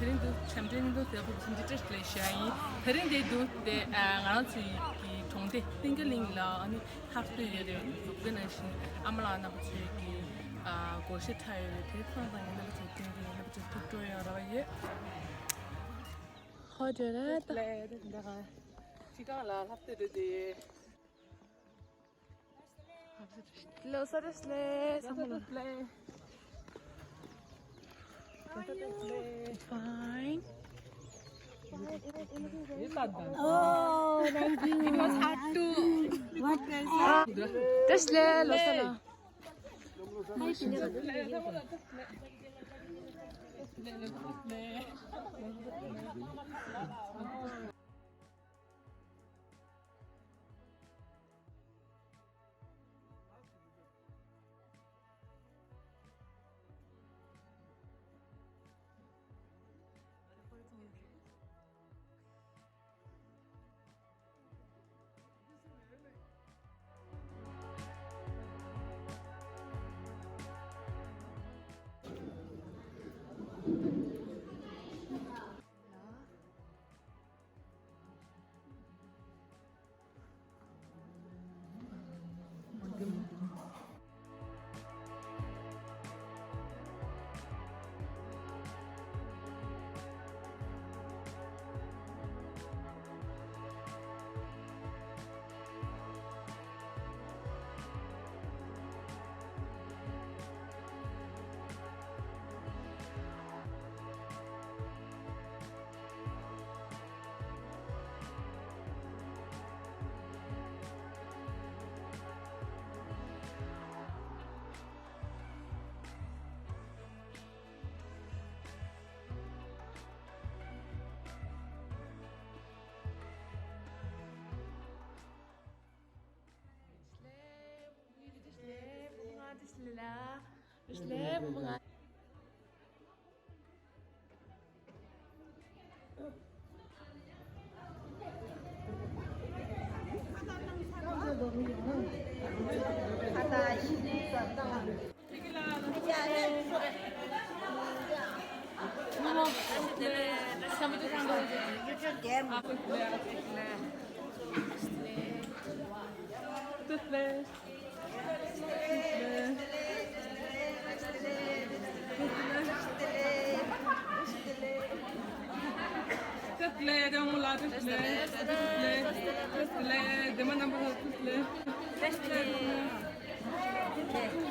페린도 챔피언도 되고 진짜 레시아이 페린데도 데 나한테 이 통데 띵글링라 아니 하프도 이제 그거는 아무라나 붙이 고시 타일 대표방에 나서 띵글링라 붙이 튜토리얼을 허저라다 내가 지가라 합때르데 로서르슬레 삼물레 fine. Oh, thank you. It was hard to. What? Tesla, Losala.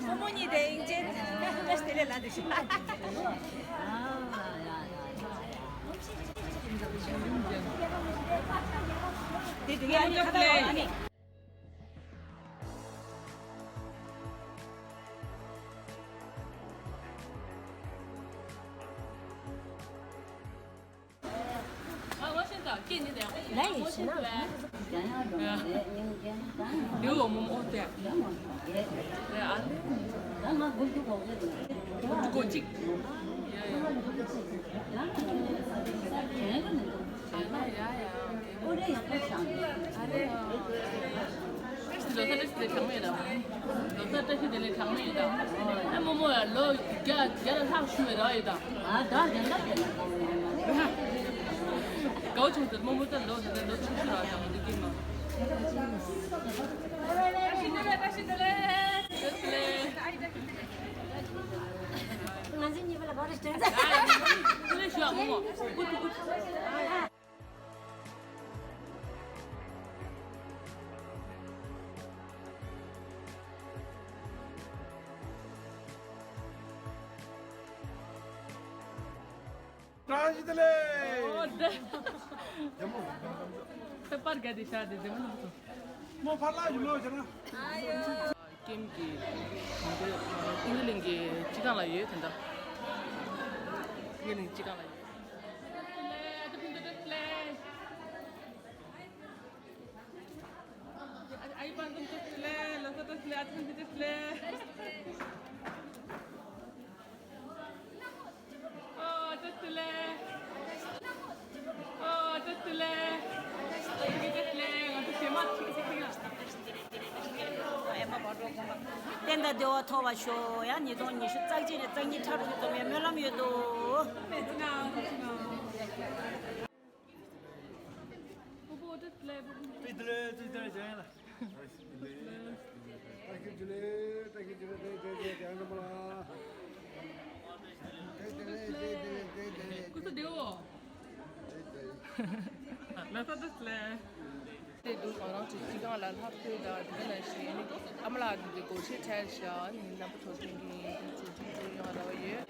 소문이 돼 이제 스텔레 라듯이. 되게 아니 아니.来也行啊。留我们我对，对啊，过境。로서르슬레 장면이다. 로서르슬레 장면이다. 나 뭐야, 너 걔가 상 쉬면이다. 아, 나 된다.高中的么么的楼的都出去了，咱们的地方。那是你们那搞的真的。这需要么么？Transitle! Tepar gak di sana di mana tu? Mau parla juga jangan. Game ki, tinggalin ki, cikang lah ye, tenda. Tinggalin cikang lah ye. Ayo bantu tu play, lalu tu play, atas tu play. Oh, tu play. Oh, tu play. 된다 저 토와쇼 야 니도 니是在这里等你差不多没没那么多。 没知道，不知道。对这样了。带给这里，这样的不啦？对。 Cosa devo? La tadasle. They do around to see on the happy that the shame. Amala the go to tell Shaw in number 20 to your year.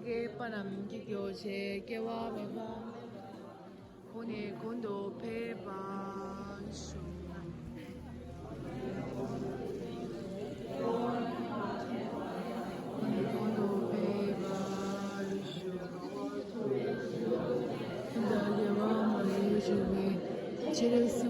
Age panam ki kyo che kewa me ba kone kondo pe ba shu kondo pe ba shu dale wa ma shu me chere su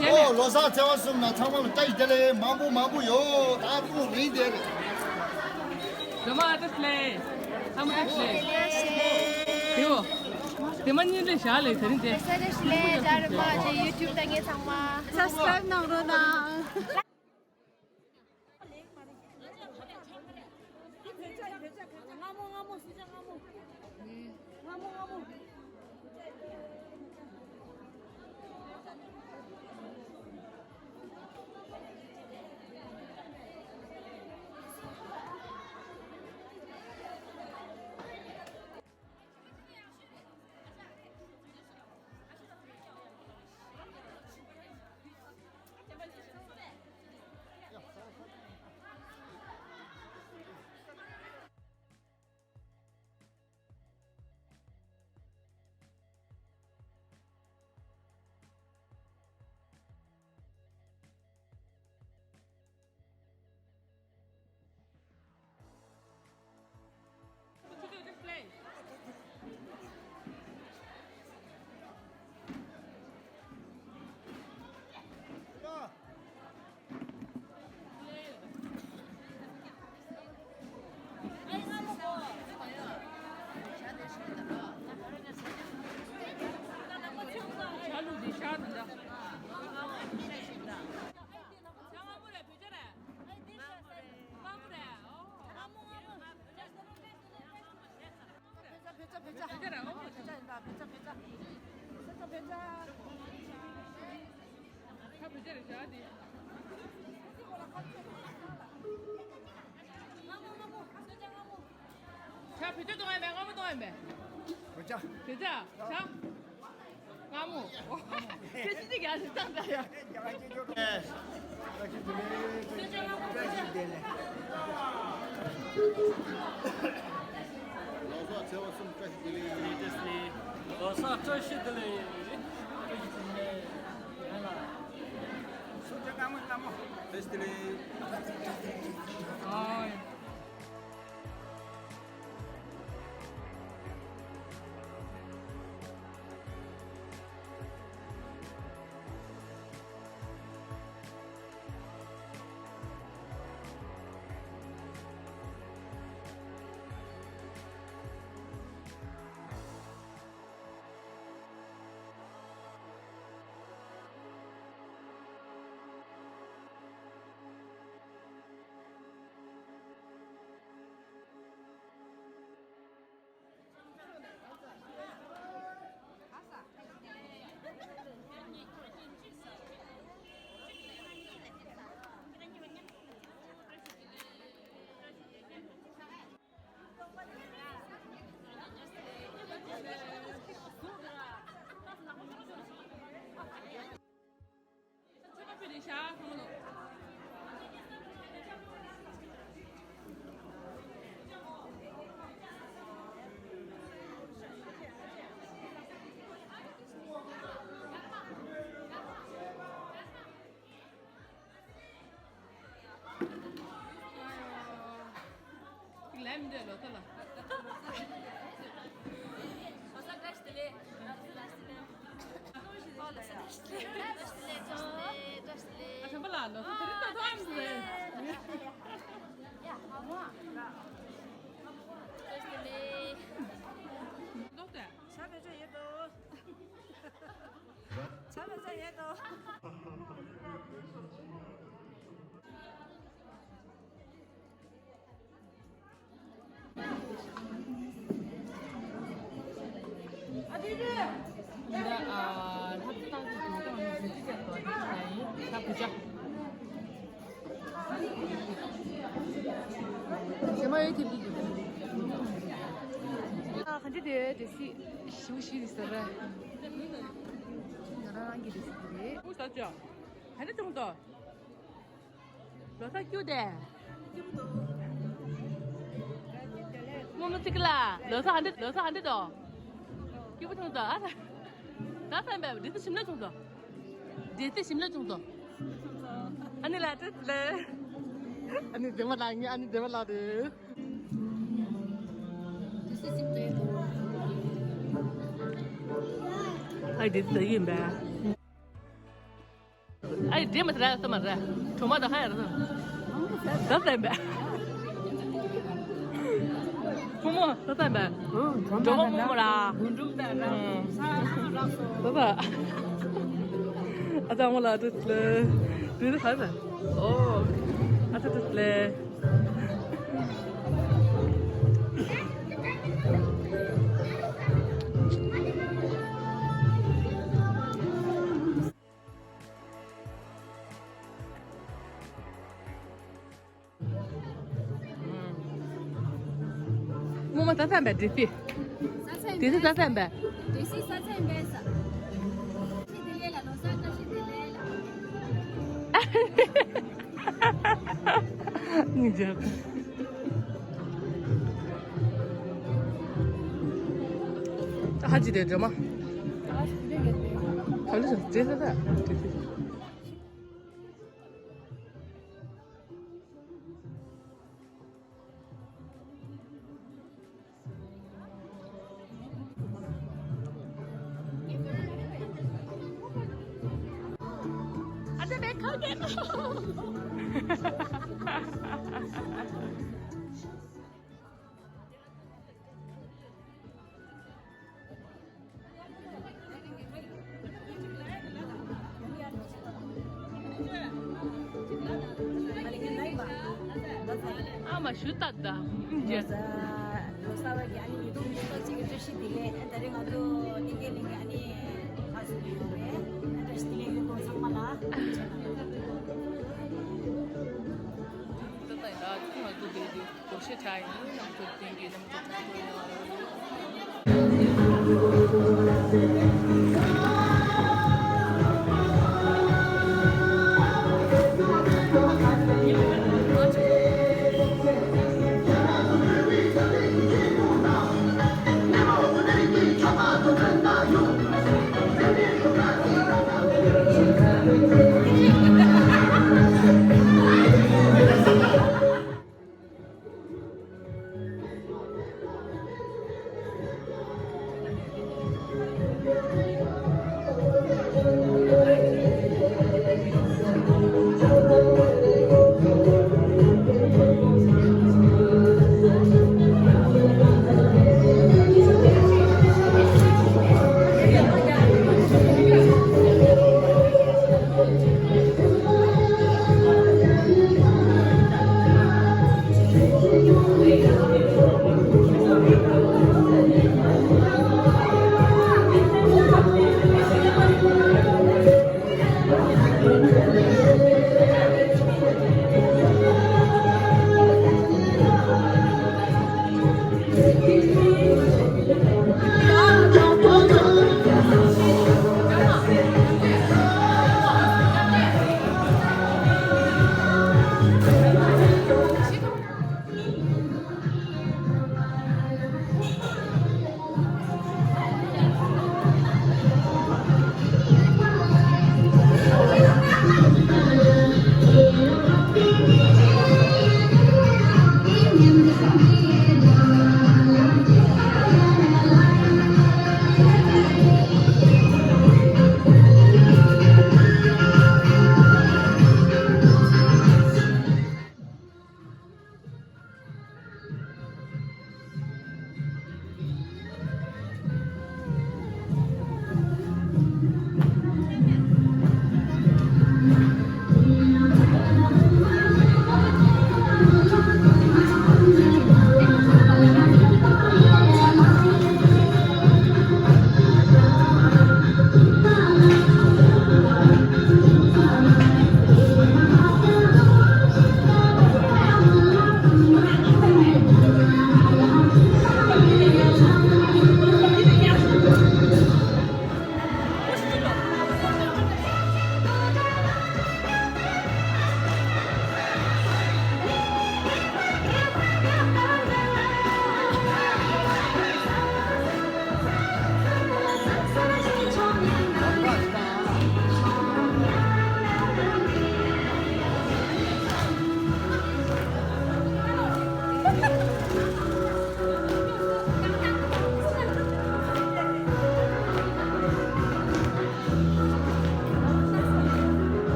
哦，罗刹这玩意儿他们带的嘞，忙不哟，大不没的。 Dama tasle. Am tasle. Yo. Teman ni le sha le tharin de. Sarasle jarma je YouTube tangi sama subscribe nangro na 자, 비트 동안 매, 아무 동안 매. 보자. 되자. 자. 아무. 대시지게 아직 딴다야. 예.罗刹这玩意儿带的嘞。 罗刹这些的嘞，아.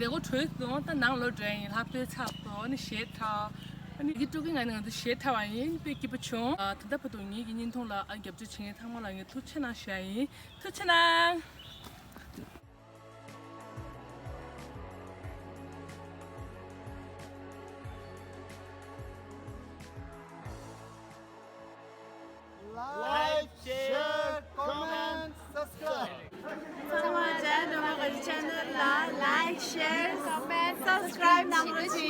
แต่ก็ช่วยตัวแต่นั่งรถเองรับด้วยชับตัวนี่เช็ดท่าอันนี้ตัวกินไงเนี่ยตัวเช็ดท่าวันนี้ไปกิบชงถ้าได้ประตูนี้กินยินทงละเก็บจุดเชิงทั้งหมดเลยทุกชนะใช้ทุกชนะ Like, share, comment, subscribe. Sama channel, channel like, share, comment, subscribe, nang ruchi.